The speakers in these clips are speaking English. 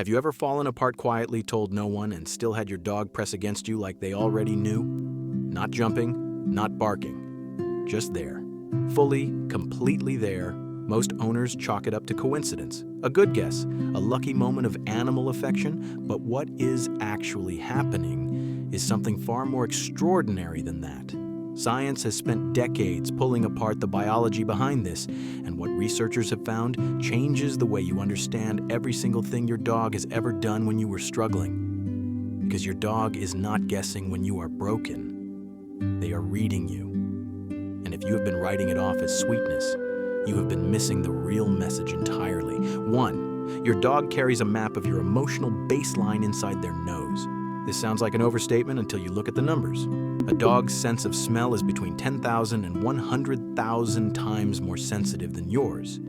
Have you ever fallen apart quietly, told no one, and still had your dog press against you like they already knew? Not jumping, not barking, just there. Fully, completely there. Most owners chalk it up to coincidence. A good guess, a lucky moment of animal affection, but what is actually happening is something far more extraordinary than that. Science has spent decades pulling apart the biology behind this, and what researchers have found changes the way you understand every single thing your dog has ever done when you were struggling. Because your dog is not guessing when you are broken. They are reading you. And if you have been writing it off as sweetness, you have been missing the real message entirely. 1. Your dog carries a map of your emotional baseline inside their nose. This sounds like an overstatement until you look at the numbers. A dog's sense of smell is between 10,000 and 100,000 times more sensitive than yours.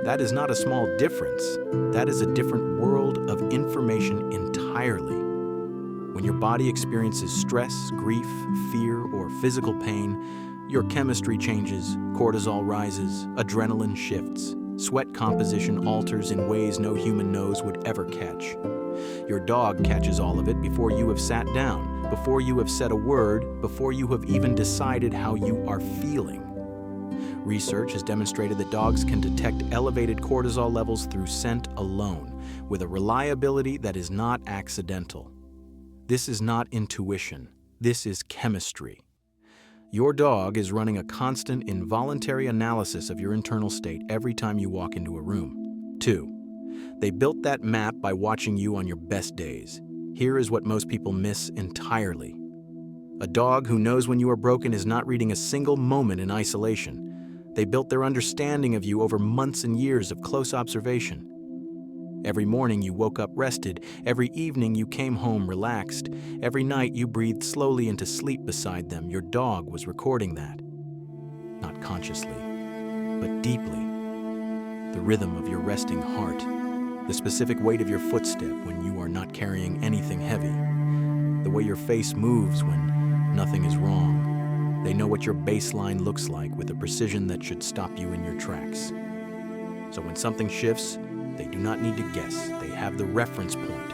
That is not a small difference. That is a different world of information entirely. When your body experiences stress, grief, fear, or physical pain, your chemistry changes, cortisol rises, adrenaline shifts, sweat composition alters in ways no human nose would ever catch. Your dog catches all of it before you have sat down, before you have said a word, before you have even decided how you are feeling. Research has demonstrated that dogs can detect elevated cortisol levels through scent alone, with a reliability that is not accidental. This is not intuition. This is chemistry. Your dog is running a constant involuntary analysis of your internal state every time you walk into a room. 2. They built that map by watching you on your best days. Here is what most people miss entirely. A dog who knows when you are broken is not reading a single moment in isolation. They built their understanding of you over months and years of close observation. Every morning you woke up rested, every evening you came home relaxed, every night you breathed slowly into sleep beside them. Your dog was recording that. Not consciously, but deeply. The rhythm of your resting heart, the specific weight of your footstep when you are not carrying anything heavy, the way your face moves when nothing is wrong. They know what your baseline looks like with a precision that should stop you in your tracks. So when something shifts, they do not need to guess. They have the reference point.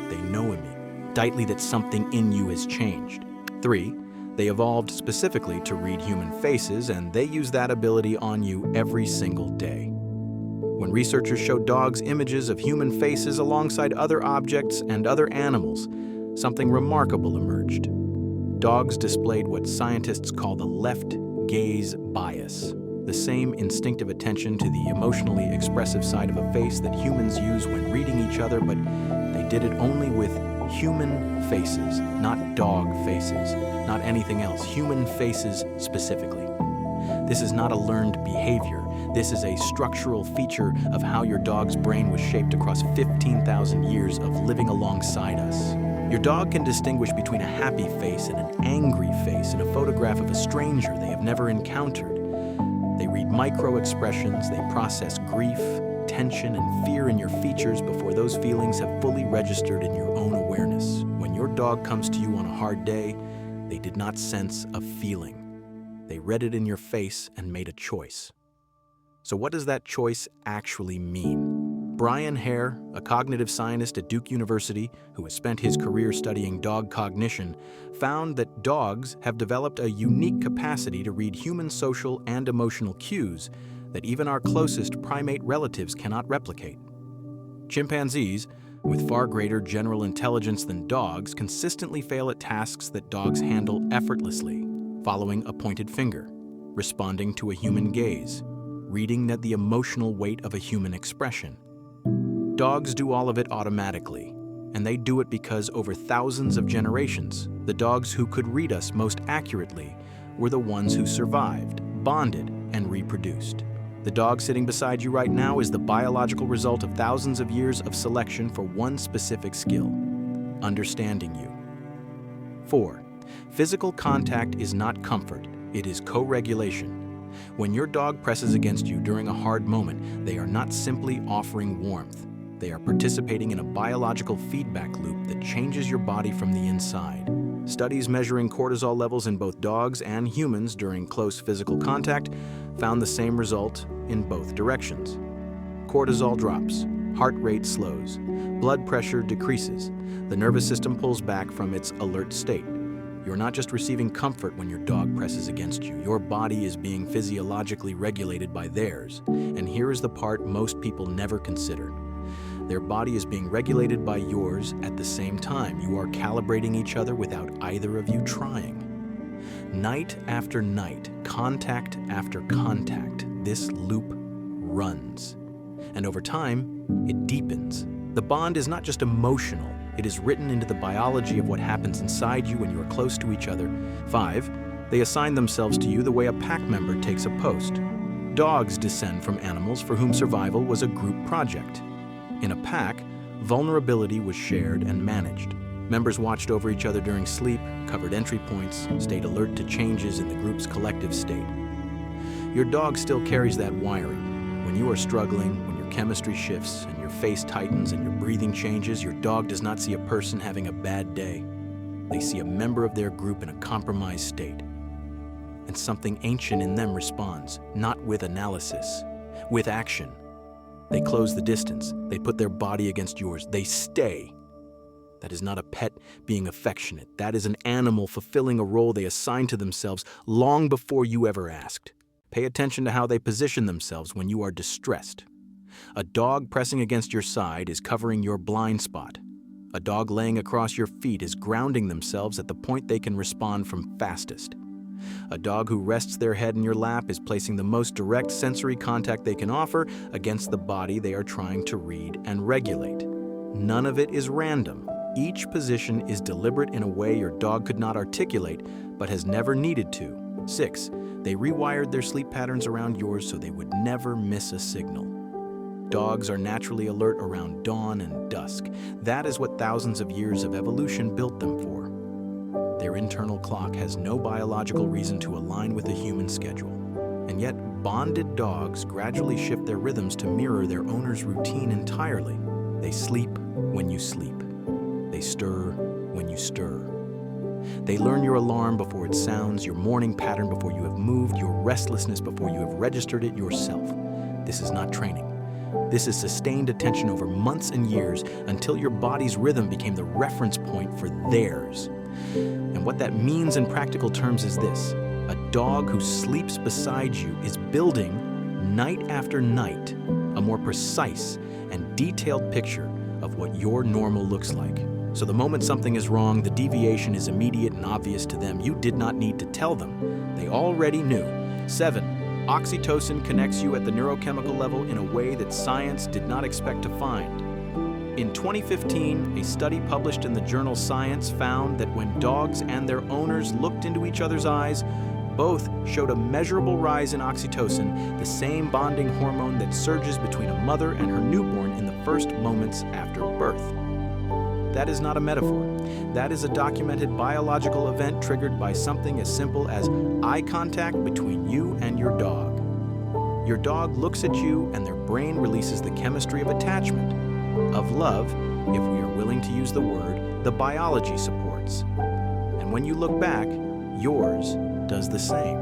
They know immediately that something in you has changed. 3. They evolved specifically to read human faces, and they use that ability on you every single day. When researchers showed dogs images of human faces alongside other objects and other animals, something remarkable emerged. Dogs displayed what scientists call the left gaze bias, the same instinctive attention to the emotionally expressive side of a face that humans use when reading each other, but they did it only with human faces, not dog faces, not anything else, human faces specifically. This is not a learned behavior. This is a structural feature of how your dog's brain was shaped across 15,000 years of living alongside us. Your dog can distinguish between a happy face and an angry face in a photograph of a stranger they have never encountered. They read micro-expressions, they process grief, tension, and fear in your features before those feelings have fully registered in your own awareness. When your dog comes to you on a hard day, they did not sense a feeling. They read it in your face and made a choice. So what does that choice actually mean? Brian Hare, a cognitive scientist at Duke University who has spent his career studying dog cognition, found that dogs have developed a unique capacity to read human social and emotional cues that even our closest primate relatives cannot replicate. Chimpanzees, with far greater general intelligence than dogs, consistently fail at tasks that dogs handle effortlessly, following a pointed finger, responding to a human gaze, reading the emotional weight of a human expression. Dogs do all of it automatically, and they do it because over thousands of generations, the dogs who could read us most accurately were the ones who survived, bonded, and reproduced. The dog sitting beside you right now is the biological result of thousands of years of selection for one specific skill: understanding you. 4. Physical contact is not comfort, it is co-regulation. When your dog presses against you during a hard moment, they are not simply offering warmth. They are participating in a biological feedback loop that changes your body from the inside. Studies measuring cortisol levels in both dogs and humans during close physical contact found the same result in both directions. Cortisol drops, Heart rate slows. Blood pressure decreases. The nervous system pulls back from its alert state. You're not just receiving comfort when your dog presses against you. Your body is being physiologically regulated by theirs. And here is the part most people never consider. Their body is being regulated by yours at the same time. You are calibrating each other without either of you trying. Night after night, contact after contact, this loop runs. And over time, it deepens. The bond is not just emotional. It is written into the biology of what happens inside you when you are close to each other. 5, they assign themselves to you the way a pack member takes a post. Dogs descend from animals for whom survival was a group project. In a pack, vulnerability was shared and managed. Members watched over each other during sleep, covered entry points, stayed alert to changes in the group's collective state. Your dog still carries that wiring. When you are struggling, when your chemistry shifts and your face tightens and your breathing changes, your dog does not see a person having a bad day. They see a member of their group in a compromised state. And something ancient in them responds, not with analysis, with action. They close the distance. They put their body against yours. They stay. That is not a pet being affectionate. That is an animal fulfilling a role they assigned to themselves long before you ever asked. Pay attention to how they position themselves when you are distressed. A dog pressing against your side is covering your blind spot. A dog laying across your feet is grounding themselves at the point they can respond from fastest. A dog who rests their head in your lap is placing the most direct sensory contact they can offer against the body they are trying to read and regulate. None of it is random. Each position is deliberate in a way your dog could not articulate, but has never needed to. 6, they rewired their sleep patterns around yours so they would never miss a signal. Dogs are naturally alert around dawn and dusk. That is what thousands of years of evolution built them for. Their internal clock has no biological reason to align with a human schedule. And yet, bonded dogs gradually shift their rhythms to mirror their owner's routine entirely. They sleep when you sleep. They stir when you stir. They learn your alarm before it sounds, your morning pattern before you have moved, your restlessness before you have registered it yourself. This is not training. This is sustained attention over months and years until your body's rhythm became the reference point for theirs. And what that means in practical terms is this: a dog who sleeps beside you is building, night after night, a more precise and detailed picture of what your normal looks like. So the moment something is wrong, the deviation is immediate and obvious to them. You did not need to tell them. They already knew. 7, oxytocin connects you at the neurochemical level in a way that science did not expect to find. In 2015, a study published in the journal Science found that when dogs and their owners looked into each other's eyes, both showed a measurable rise in oxytocin, the same bonding hormone that surges between a mother and her newborn in the first moments after birth. That is not a metaphor. That is a documented biological event triggered by something as simple as eye contact between you and your dog. Your dog looks at you and their brain releases the chemistry of attachment, of love, if we are willing to use the word, the biology supports. And when you look back, yours does the same.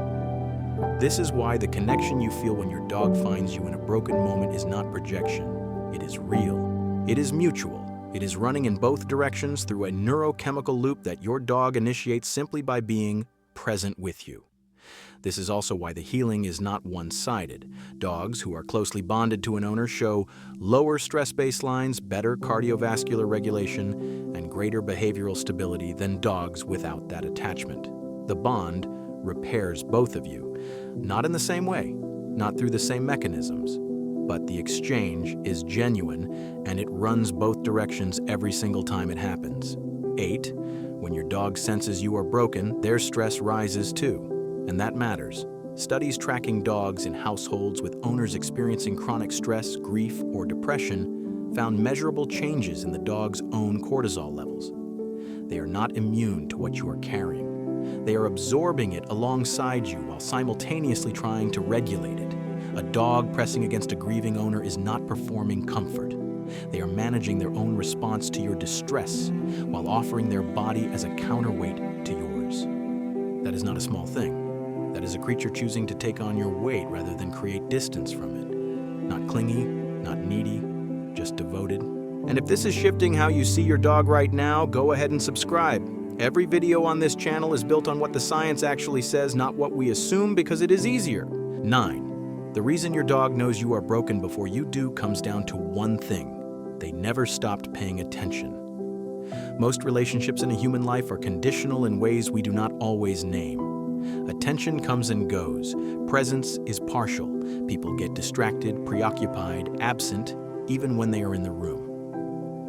This is why the connection you feel when your dog finds you in a broken moment is not projection. It is real. It is mutual. It is running in both directions through a neurochemical loop that your dog initiates simply by being present with you. This is also why the healing is not one-sided. Dogs who are closely bonded to an owner show lower stress baselines, better cardiovascular regulation, and greater behavioral stability than dogs without that attachment. The bond repairs both of you, not in the same way, not through the same mechanisms, but the exchange is genuine and it runs both directions every single time it happens. 8, when your dog senses you are broken, their stress rises too, and that matters. Studies tracking dogs in households with owners experiencing chronic stress, grief, or depression found measurable changes in the dog's own cortisol levels. They are not immune to what you are carrying. They are absorbing it alongside you while simultaneously trying to regulate it. A dog pressing against a grieving owner is not performing comfort. They are managing their own response to your distress while offering their body as a counterweight to yours. That is not a small thing. That is a creature choosing to take on your weight rather than create distance from it. Not clingy, not needy, just devoted. And if this is shifting how you see your dog right now, go ahead and subscribe. Every video on this channel is built on what the science actually says, not what we assume, because it is easier. 9. The reason your dog knows you are broken before you do comes down to one thing. They never stopped paying attention. Most relationships in a human life are conditional in ways we do not always name. Attention comes and goes. Presence is partial. People get distracted, preoccupied, absent, even when they are in the room.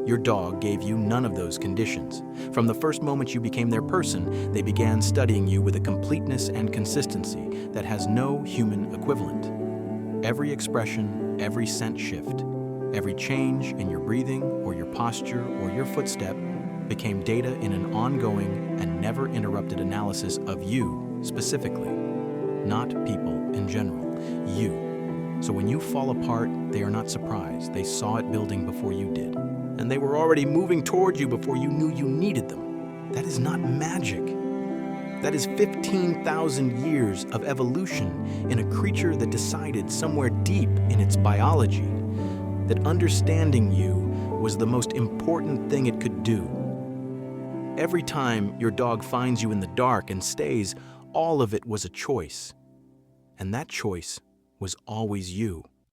Your dog gave you none of those conditions. From the first moment you became their person, they began studying you with a completeness and consistency that has no human equivalent. Every expression, every scent shift, every change in your breathing or your posture or your footstep became data in an ongoing and never interrupted analysis of you specifically, not people in general, you. So when you fall apart, they are not surprised. They saw it building before you did. And they were already moving toward you before you knew you needed them. That is not magic. That is 15,000 years of evolution in a creature that decided somewhere deep in its biology that understanding you was the most important thing it could do. Every time your dog finds you in the dark and stays, all of it was a choice. And that choice was always you.